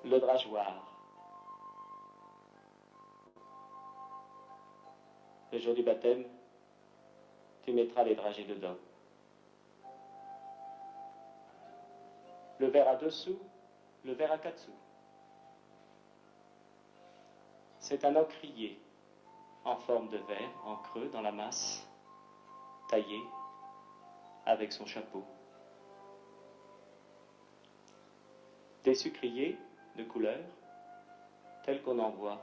le drageoir. Le jour du baptême, tu mettras les dragées dedans. Le verre à 2 sous, le verre à 4 sous. C'est un encrier en forme de verre, en creux, dans la masse, taillé, avec son chapeau. Des sucriers de couleur, tels qu'on en voit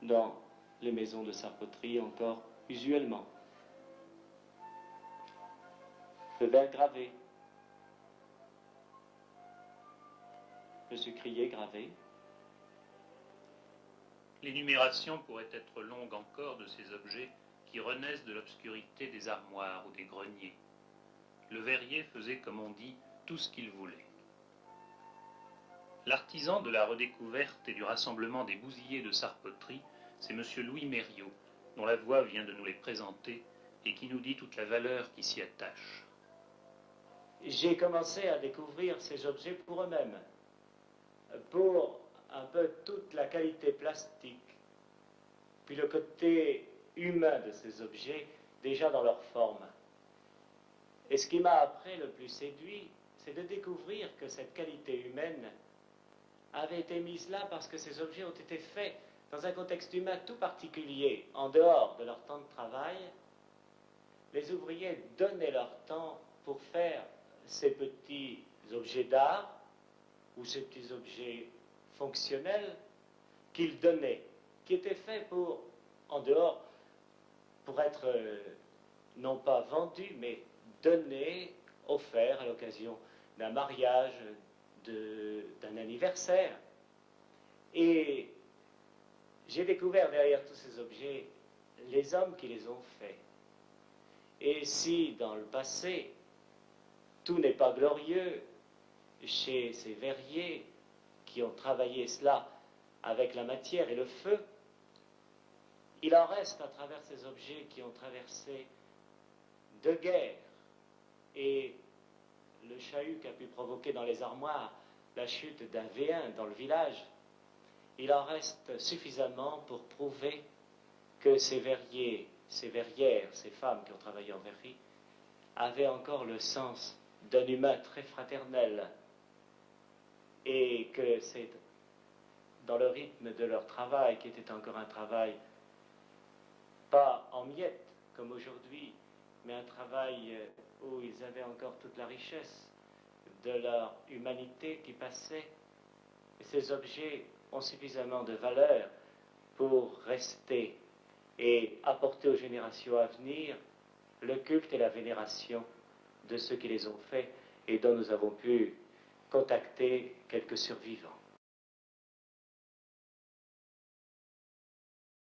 dans les maisons de sarpoterie encore usuellement. Le verre gravé, le sucrier gravé. L'énumération pourrait être longue encore de ces objets qui renaissent de l'obscurité des armoires ou des greniers. Le verrier faisait, comme on dit, tout ce qu'il voulait. L'artisan de la redécouverte et du rassemblement des bousillés de sarpoterie, c'est M. Louis Mériot, dont la voix vient de nous les présenter et qui nous dit toute la valeur qui s'y attache. J'ai commencé à découvrir ces objets pour eux-mêmes, pour un peu toute la qualité plastique, puis le côté humain de ces objets, déjà dans leur forme. Et ce qui m'a après le plus séduit, c'est de découvrir que cette qualité humaine avait été mise là parce que ces objets ont été faits dans un contexte humain tout particulier, en dehors de leur temps de travail. Les ouvriers donnaient leur temps pour faire ces petits objets d'art ou ces petits objets fonctionnels qu'ils donnaient, qui étaient faits pour, en dehors, pour être non pas vendus, mais donnés, offerts à l'occasion d'un mariage, d'un anniversaire. Et j'ai découvert derrière tous ces objets les hommes qui les ont faits. Et si dans le passé, tout n'est pas glorieux chez ces verriers qui ont travaillé cela avec la matière et le feu, il en reste à travers ces objets qui ont traversé deux guerres et le chahut qu'a pu provoquer dans les armoires la chute d'un V1 dans le village, il en reste suffisamment pour prouver que ces verriers, ces verrières, ces femmes qui ont travaillé en verrerie, avaient encore le sens d'un humain très fraternel et que c'est dans le rythme de leur travail, qui était encore un travail pas en miettes comme aujourd'hui, mais un travail où ils avaient encore toute la richesse de leur humanité qui passait. Et ces objets ont suffisamment de valeur pour rester et apporter aux générations à venir le culte et la vénération de ceux qui les ont faits et dont nous avons pu contacter quelques survivants.